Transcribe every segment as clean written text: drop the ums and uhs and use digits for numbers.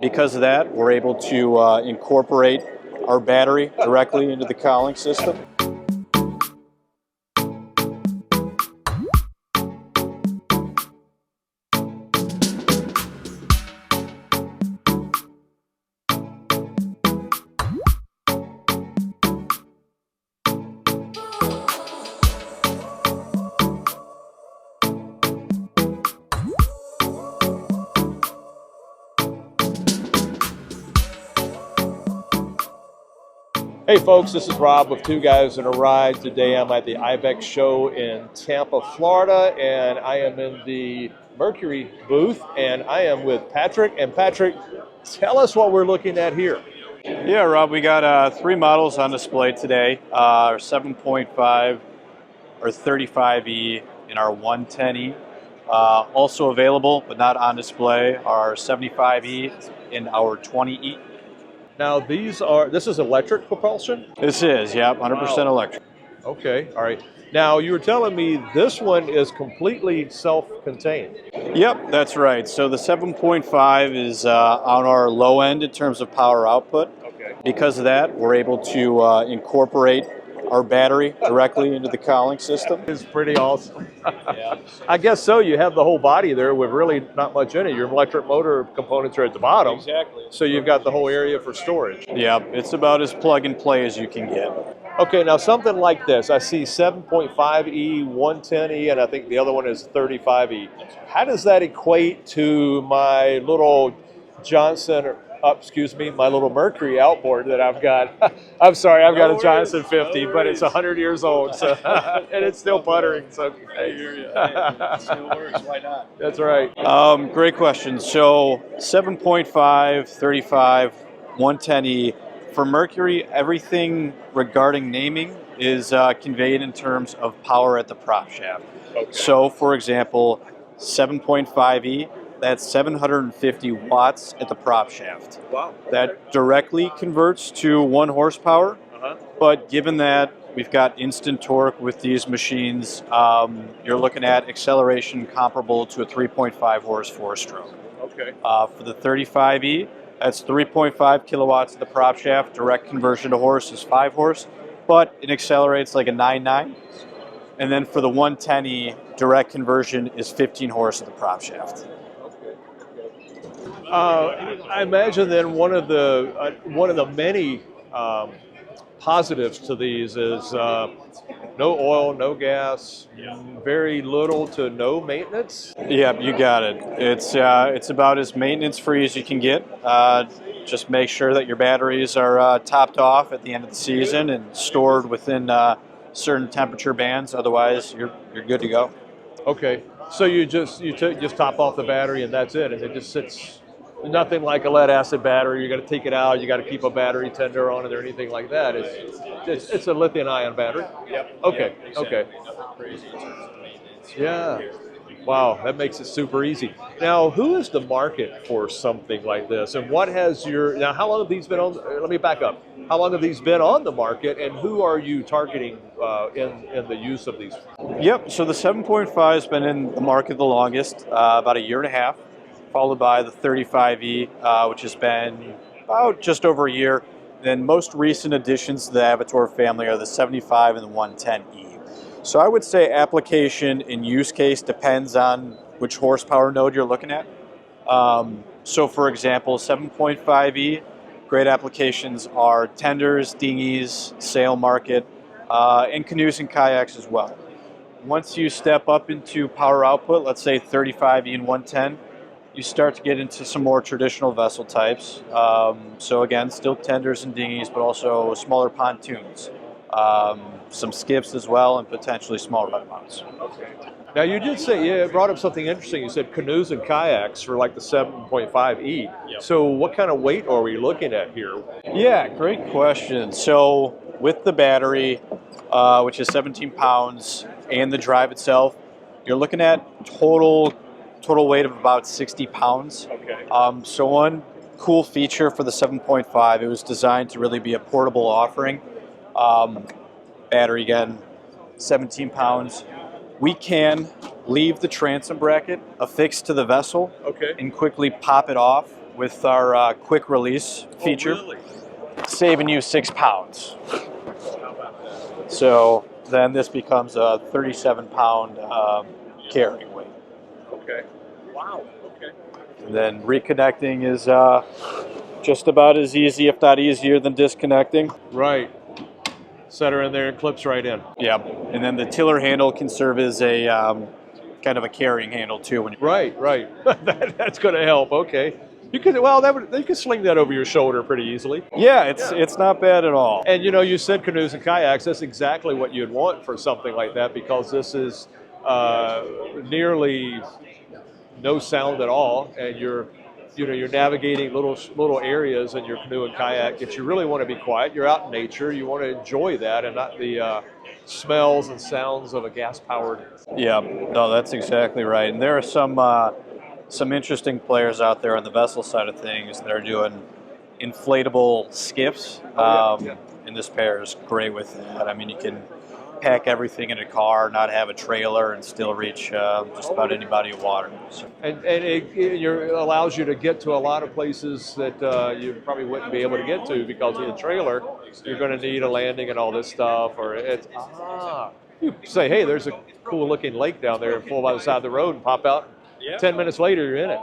Because of that, we're able to incorporate our battery directly into the cowling system. Hey folks, this is Rob with Two Guys in a Ride. Today I'm at the IBEX show in Tampa, Florida, and I am in the Mercury booth, and I am with Patrick. And Patrick, tell us what we're looking at here. Yeah, Rob, we got 3 models on display today. Our 7.5, our 35E, and our 110E. Also available, but not on display, our 75E and our 20E. Now this is electric propulsion? This is, yep, 100% electric. Okay, all right. Now you were telling me this one is completely self-contained. Yep, that's right. So the 7.5 is on our low end in terms of power output. Okay. Because of that, we're able to incorporate our battery directly into the cowling system. It's pretty awesome. Yeah. I guess so. You have the whole body there with really not much in it. Your electric motor components are at the bottom. Exactly. So you've got the whole area for storage. Yeah, it's about as plug and play as you can get. Okay, now something like this. I see 7.5E, 110E, and I think the other one is 35E. How does that equate to my little my little Mercury outboard that I've got? I'm sorry, I've got a Johnson 50, but it's 100 years old, so and it's still puttering. So I hear you. It still works. Why not? That's right. Great question. So 7.5, 35, 110E. For Mercury, everything regarding naming is conveyed in terms of power at the prop shaft. Okay. So, for example, 7.5E, that's 750 watts at the prop shaft. Wow. That directly converts to 1 horsepower, but given that we've got instant torque with these machines, you're looking at acceleration comparable to a 3.5 horse 4-stroke. Okay. For the 35E, that's 3.5 kilowatts at the prop shaft. Direct conversion to horse is 5 horse, but it accelerates like a 9.9. And then for the 110E, direct conversion is 15 horse at the prop shaft. I imagine then one of the many positives to these is no oil, no gas, very little to no maintenance. Yep, you got it. It's about as maintenance-free as you can get. Just make sure that your batteries are topped off at the end of the season and stored within certain temperature bands. Otherwise, you're good to go. Okay, so you just top off the battery and that's it, and it just sits. Nothing like a lead acid battery. You got to take it out. You got to keep a battery tender on it or anything like that. It's a lithium-ion battery. Yep. Okay. Yep, exactly. Okay. Nothing crazy in terms of maintenance. Yeah. Wow, that makes it super easy. Now, who is the market for something like this, and what has now? How long have these been on? Let me back up. How long have these been on the market, and who are you targeting in the use of these? Yep. So the 7.5 has been in the market the longest, about a year and a half. Followed by the 35E, which has been about just over a year. Then most recent additions to the Avator family are the 75 and the 110E. So I would say application and use case depends on which horsepower node you're looking at. So for example, 7.5E, great applications are tenders, dinghies, sail market, and canoes and kayaks as well. Once you step up into power output, let's say 35E and 110, you start to get into some more traditional vessel types. So again, still tenders and dinghies, but also smaller pontoons, some skiffs as well, and potentially smaller rudder mounts. Okay. Now you did say, you brought up something interesting. You said canoes and kayaks for like the 7.5E. Yep. So what kind of weight are we looking at here? Yeah, great question. So with the battery, which is 17 pounds, and the drive itself, you're looking at total weight of about 60 pounds. Okay. So one cool feature for the 7.5, it was designed to really be a portable offering. Battery again, 17 pounds. We can leave the transom bracket affixed to the vessel, Okay. and quickly pop it off with our quick release feature, saving you 6 pounds. So then this becomes a 37-pound carrying weight. Okay. Wow. Okay. And then reconnecting is just about as easy, if not easier, than disconnecting. Right. Set her in there and clips right in. Yeah. And then the tiller handle can serve as a kind of a carrying handle too. When Right. That's going to help. Okay. You could you could sling that over your shoulder pretty easily. Yeah, it's not bad at all. And you said canoes and kayaks. That's exactly what you'd want for something like that, because this is nearly no sound at all, and you're navigating little areas in your canoe and kayak that you really want to be quiet. You're out in nature. You want to enjoy that, and not the smells and sounds of a gas-powered. Yeah, no, that's exactly right. And there are some interesting players out there on the vessel side of things that are doing inflatable skiffs. And this pair is great with that. I mean, you can pack everything in a car, not have a trailer, and still reach just about any body of water. So. And it allows you to get to a lot of places that you probably wouldn't be able to get to because of the trailer. You're going to need a landing and all this stuff, or you say, hey, there's a cool looking lake down there, and pull by the side of the road and pop out. 10 minutes later, you're in it,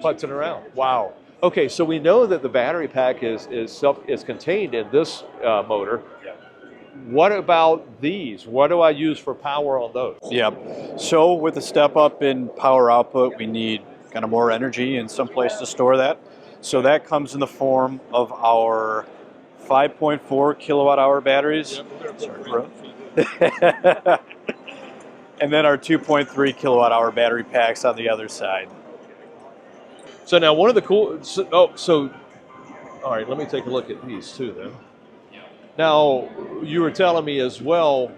putzing around. Wow. Okay, so we know that the battery pack is contained in this motor. What about these? What do I use for power on those? Yeah. So with a step up in power output, we need kind of more energy and some place to store that. So that comes in the form of our 5.4 kilowatt hour batteries. Sorry, bro. And then our 2.3 kilowatt hour battery packs on the other side. So now one of the cool, all right, let me take a look at these too then. Now, you were telling me as well,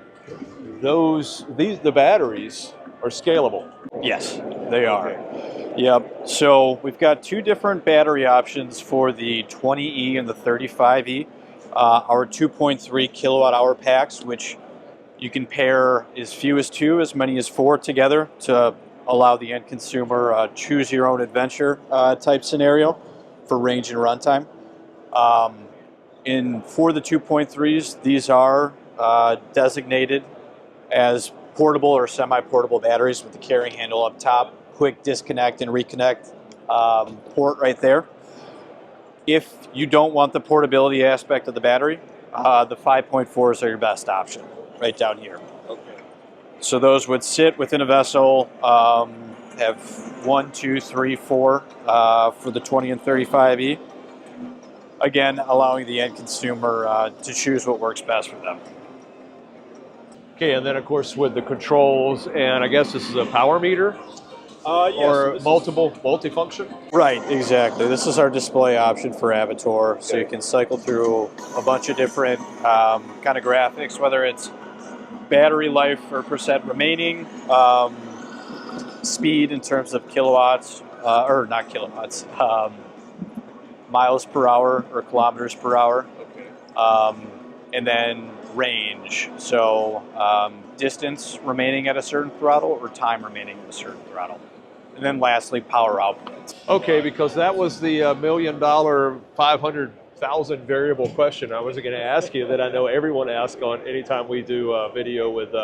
the batteries are scalable. Yes, they are. Yep. So we've got 2 different battery options for the 20E and the 35E. Our 2.3 kilowatt hour packs, which you can pair as few as 2, as many as 4 together to allow the end consumer a choose your own adventure type scenario for range and runtime. For the 2.3s, these are designated as portable or semi-portable batteries with the carrying handle up top, quick disconnect and reconnect port right there. If you don't want the portability aspect of the battery, the 5.4s are your best option, right down here. Okay. So those would sit within a vessel, have 1, 2, 3, 4 for the 20 and 35E. Again, allowing the end consumer to choose what works best for them. Okay, and then of course with the controls, and I guess this is a power meter? Yes, or multifunction? Right, exactly. This is our display option for Avator, so you can cycle through a bunch of different kind of graphics, whether it's battery life or percent remaining, speed in terms of kilowatts, or not kilowatts, miles per hour or kilometers per hour, and then range. So distance remaining at a certain throttle or time remaining at a certain throttle. And then lastly, power output. Okay, because that was the $1 million, 500,000 variable question I was going to ask you that I know everyone asks on anytime we do a video with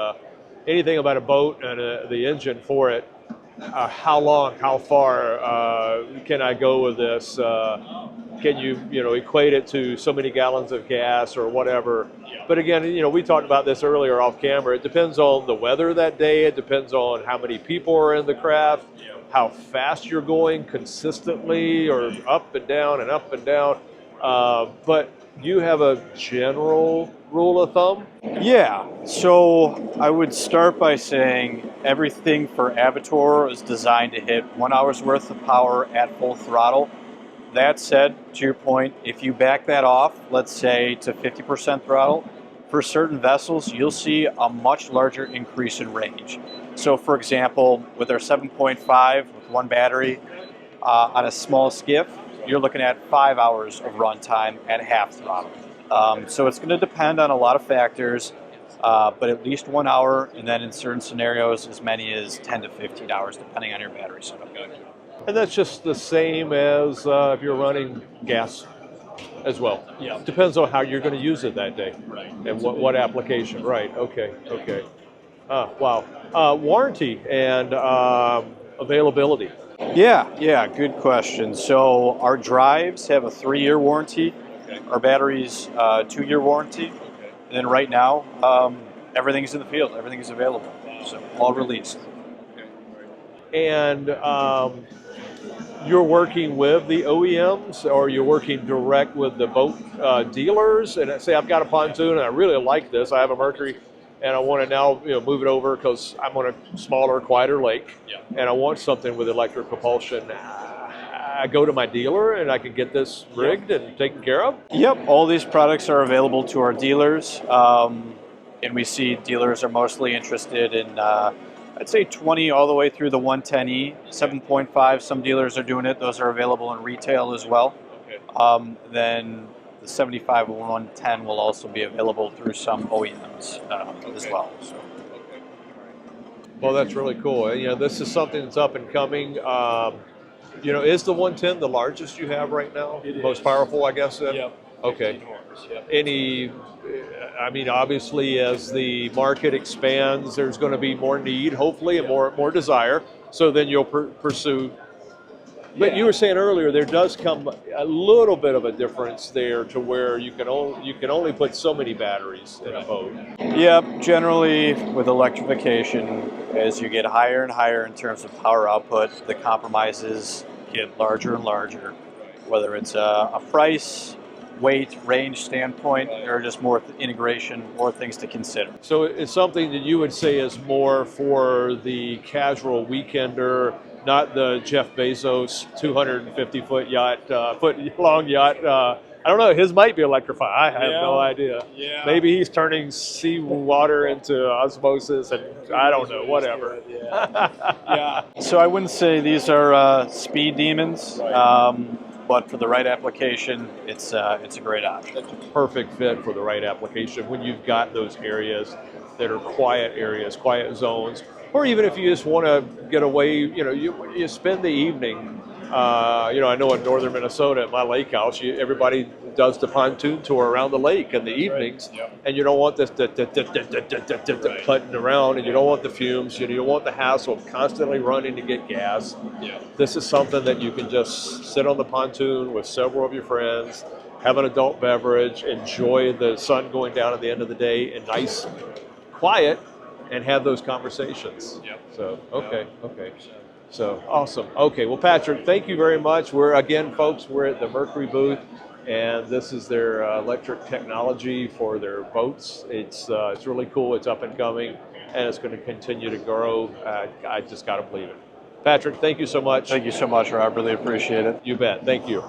anything about a boat and the engine for it. How long, how far can I go with this? Can you equate it to so many gallons of gas or whatever? Yeah. But again, we talked about this earlier off camera. It depends on the weather that day. It depends on how many people are in the craft, how fast you're going consistently, or up and down and up and down. But you have a general rule of thumb? Yeah, so I would start by saying everything for Avator is designed to hit 1 hour's worth of power at full throttle. That said, to your point, if you back that off, let's say to 50% throttle, for certain vessels, you'll see a much larger increase in range. So for example, with our 7.5 with 1 battery on a small skiff, you're looking at 5 hours of runtime at half throttle. So it's going to depend on a lot of factors, but at least 1 hour, and then in certain scenarios, as many as 10 to 15 hours, depending on your battery setup. And that's just the same as if you're running gas as well. Yeah. Depends on how you're going to use it that day. Right. And what application. Right. Okay. Okay. Wow. Warranty and availability. Yeah, good question. So our drives have a 3-year warranty. Okay. Our batteries, 2-year warranty. Okay. And then right now, everything's in the field. Everything is available. So all released. And you're working with the OEMs, or you're working direct with the boat dealers. And say I've got a pontoon and I really like this. I have a Mercury, and I want to now move it over because I'm on a smaller, quieter lake, and I want something with electric propulsion. I go to my dealer and I can get this rigged and taken care of. Yep, all these products are available to our dealers, and we see dealers are mostly interested in, I'd say 20 all the way through the 110E, 7.5. Some dealers are doing it; those are available in retail as well. Okay. Then the 75 and 110 will also be available through some OEMs as well. So. Well, that's really cool. This is something that's up and coming. Is the 110 the largest you have right now? It Most is. Powerful, I guess. Yep. Okay. Yep. Obviously, as the market expands, there's going to be more need, hopefully, and more desire. So then you'll pursue. But you were saying earlier, there does come a little bit of a difference there to where you can only put so many batteries in a boat. Yep, generally with electrification, as you get higher and higher in terms of power output, the compromises get larger and larger. Whether it's a price, weight, range standpoint, or just more integration, more things to consider. So it's something that you would say is more for the casual weekender, not the Jeff Bezos 250-foot yacht, foot-long yacht. I don't know. His might be electrified. I have no idea. Yeah. Maybe he's turning seawater into osmosis, and I don't know. Whatever. Yeah. So I wouldn't say these are speed demons, but for the right application, it's a great option. It's a perfect fit for the right application when you've got those areas that are quiet areas, quiet zones, or even if you just want to get away, you spend the evening. I know in northern Minnesota at my lake house, everybody does the pontoon tour around the lake in the evenings, and you don't want this putting around, and you don't want the fumes, you don't want the hassle of constantly running to get gas. This is something that you can just sit on the pontoon with several of your friends, have an adult beverage, enjoy the sun going down at the end of the day, and nice, quiet, and have those conversations. So, okay. So, awesome. Okay, well, Patrick, thank you very much. We're at the Mercury booth, and this is their electric technology for their boats. It's really cool. It's up and coming, and it's going to continue to grow. I just got to believe it. Patrick, thank you so much. Thank you so much, Rob. Really appreciate it. You bet. Thank you.